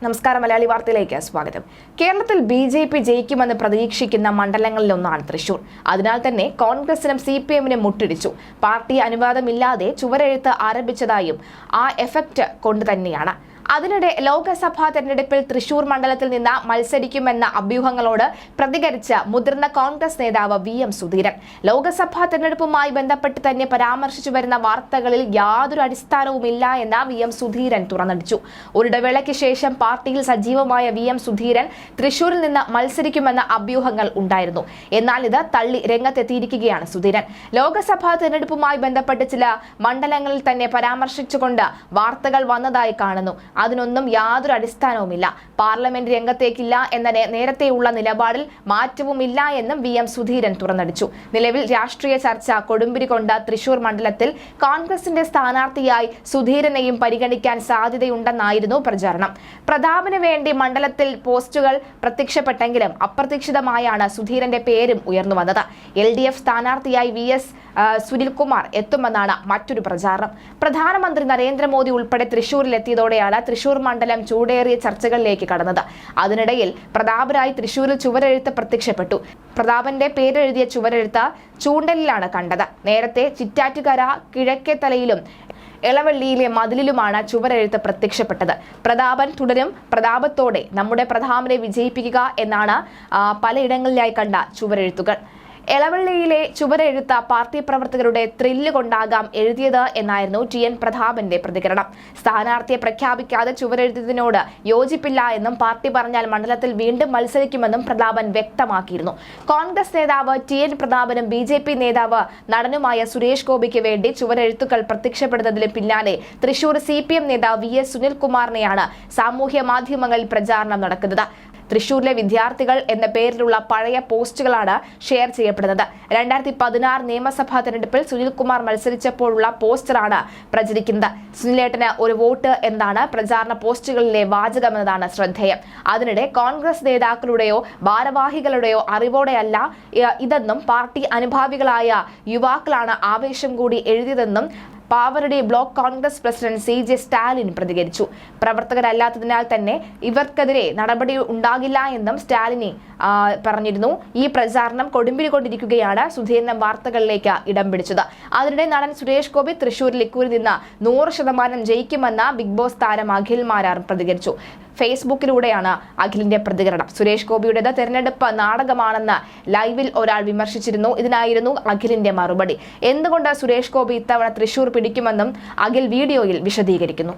നമസ്കാരം. മലയാളി വാർത്തയിലേക്ക് സ്വാഗതം. കേരളത്തിൽ ബി.ജെ.പി ജയിക്കുമെന്ന് പ്രതീക്ഷിക്കുന്ന മണ്ഡലങ്ങളിലൊന്നാണ് തൃശൂർ. അതിനാൽ തന്നെ കോൺഗ്രസിനും CPM-നും മുട്ടിടിച്ചു. പാർട്ടി അനുവാദമില്ലാതെ ചുവരെഴുത്ത് ആരംഭിച്ചതായും ആ എഫക്റ്റ് കൊണ്ടുതന്നെയാണ്. അതിനിടെ ലോക്സഭാ തെരഞ്ഞെടുപ്പിൽ തൃശൂർ മണ്ഡലത്തിൽ നിന്ന് മത്സരിക്കുമെന്ന അഭ്യൂഹങ്ങളോട് പ്രതികരിച്ച മുതിർന്ന കോൺഗ്രസ് നേതാവ് VM സുധീരൻ ലോക്സഭാ തെരഞ്ഞെടുപ്പുമായി ബന്ധപ്പെട്ട് തന്നെ പരാമർശിച്ചു വരുന്ന വാർത്തകളിൽ യാതൊരു അടിസ്ഥാനവുമില്ല എന്ന് VM സുധീരൻ തുറന്നടിച്ചു. ഒരിടവേളയ്ക്ക് ശേഷം പാർട്ടിയിൽ സജീവമായ VM സുധീരൻ തൃശൂരിൽ നിന്ന് മത്സരിക്കുമെന്ന അഭ്യൂഹങ്ങൾ ഉണ്ടായിരുന്നു. എന്നാൽ ഇത് തള്ളി രംഗത്തെത്തിയിരിക്കുകയാണ് സുധീരൻ. ലോക്സഭാ തെരഞ്ഞെടുപ്പുമായി ബന്ധപ്പെട്ട് ചില മണ്ഡലങ്ങളിൽ തന്നെ പരാമർശിച്ചുകൊണ്ട് വാർത്തകൾ വന്നതായി കാണുന്നു. അതിനൊന്നും യാതൊരു അടിസ്ഥാനവുമില്ല. പാർലമെന്റ് രംഗത്തേക്കില്ല എന്ന നേരത്തെയുള്ള നിലപാടിൽ മാറ്റവുമില്ല എന്നും VM സുധീരൻ തുറന്നടിച്ചു. നിലവിൽ രാഷ്ട്രീയ ചർച്ച കൊടുമ്പിരി കൊണ്ട തൃശൂർ മണ്ഡലത്തിൽ കോൺഗ്രസിന്റെ സ്ഥാനാർത്ഥിയായി സുധീരനെയും പരിഗണിക്കാൻ സാധ്യതയുണ്ടെന്നായിരുന്നു പ്രചാരണം. പ്രതാപന് വേണ്ടി മണ്ഡലത്തിൽ പോസ്റ്റുകൾ പ്രത്യക്ഷപ്പെട്ടെങ്കിലും അപ്രതീക്ഷിതമായാണ് സുധീരന്റെ പേരും ഉയർന്നു വന്നത്. LDF സ്ഥാനാർത്ഥിയായി VS സുനിൽകുമാർ എത്തുമെന്നാണ് മറ്റൊരു പ്രചാരണം. പ്രധാനമന്ത്രി നരേന്ദ്രമോദി ഉൾപ്പെടെ തൃശൂരിലെത്തിയതോടെയാണ് തൃശൂർ മണ്ഡലം ചൂടേറിയ ചർച്ചകളിലേക്ക് കടന്നത്. അതിനിടയിൽ പ്രതാപനായി തൃശൂരിൽ ചുവരെഴുത്ത് പ്രത്യക്ഷപ്പെട്ടു. പ്രതാപന്റെ പേരെഴുതിയ ചുവരെഴുത്ത് ചൂണ്ടലിലാണ് കണ്ടത്. നേരത്തെ ചിറ്റാറ്റുകര കിഴക്കേത്തലയിലും എളവള്ളിയിലെ മതിലിലുമാണ് ചുവരെഴുത്ത് പ്രത്യക്ഷപ്പെട്ടത്. പ്രതാപൻ തുടരും, പ്രതാപത്തോടെ നമ്മുടെ പ്രധാനമന്ത്രിയെ വിജയിപ്പിക്കുക എന്നാണ് പലയിടങ്ങളിലായി കണ്ട ചുവരെഴുത്തുകൾ. എളവള്ളിയിലെ ചുവരെഴുത്ത പാർട്ടി പ്രവർത്തകരുടെ ത്രില്ല് കൊണ്ടാകാം എഴുതിയത് എന്നായിരുന്നു TN പ്രതാപന്റെ പ്രതികരണം. സ്ഥാനാർത്ഥിയെ പ്രഖ്യാപിക്കാതെ ചുവരെഴുതിയതിനോട് യോജിപ്പില്ല എന്നും പാർട്ടി പറഞ്ഞാൽ മണ്ഡലത്തിൽ വീണ്ടും മത്സരിക്കുമെന്നും പ്രതാപൻ വ്യക്തമാക്കിയിരുന്നു. കോൺഗ്രസ് നേതാവ് TN പ്രതാപനും BJP നേതാവ് നടനുമായ സുരേഷ് ഗോപിക്ക് വേണ്ടി ചുവരെഴുത്തുകൾ പ്രത്യക്ഷപ്പെടുന്നതിന് പിന്നാലെ തൃശൂർ CPM നേതാവ് VS സുനിൽകുമാറിനെയാണ് സാമൂഹ്യ മാധ്യമങ്ങളിൽ പ്രചാരണം നടക്കുന്നത്. തൃശൂരിലെ വിദ്യാർത്ഥികൾ എന്ന പേരിലുള്ള പഴയ പോസ്റ്റുകളാണ് ഷെയർ ചെയ്യപ്പെടുന്നത്. 2016 നിയമസഭാ തെരഞ്ഞെടുപ്പിൽ സുനിൽകുമാർ മത്സരിച്ചപ്പോഴുള്ള പോസ്റ്ററാണ് പ്രചരിക്കുന്നത്. സുനിലേട്ടന് ഒരു വോട്ട് എന്നാണ് പ്രചാരണ പോസ്റ്റുകളിലെ വാചകമെന്നതാണ് ശ്രദ്ധേയം. അതിനിടെ കോൺഗ്രസ് നേതാക്കളുടെയോ ഭാരവാഹികളുടെയോ അറിവോടെയല്ല ഇതെന്നും പാർട്ടി അനുഭാവികളായ യുവാക്കളാണ് ആവേശം കൂടി എഴുതിയതെന്നും Pavaratty block Congress president CJ Stalin പ്രതികരിച്ചു. പ്രവർത്തകരല്ലാത്തതിനാൽ തന്നെ ഇവർക്കെതിരെ നടപടി ഉണ്ടാകില്ല എന്നും സ്റ്റാലിനി പറഞ്ഞിരുന്നു. ഈ പ്രചാരണം കൊടുമ്പിരി കൊണ്ടിരിക്കുകയാണ് സുധീരൻ വാർത്തകളിലേക്ക് ഇടം പിടിച്ചത്. അതിനിടെ നടൻ സുരേഷ് ഗോപി തൃശൂരിൽ ഇക്കുറി നിന്ന് 100% ജയിക്കുമെന്ന് ബിഗ് ബോസ് താരം അഖിൽ മാരാർ പ്രതികരിച്ചു. ഫേസ്ബുക്കിലൂടെയാണ് അഖിലിന്റെ പ്രതികരണം. സുരേഷ് ഗോപിയുടേത് തെരഞ്ഞെടുപ്പ് നാടകമാണെന്ന് ലൈവിൽ ഒരാൾ വിമർശിച്ചിരുന്നു. ഇതിനായിരുന്നു അഖിലിന്റെ മറുപടി. എന്തുകൊണ്ട് സുരേഷ് ഗോപി ഇത്തവണ തൃശൂർ പിടിക്കുമെന്നും അഖിൽ വീഡിയോയിൽ വിശദീകരിക്കുന്നു.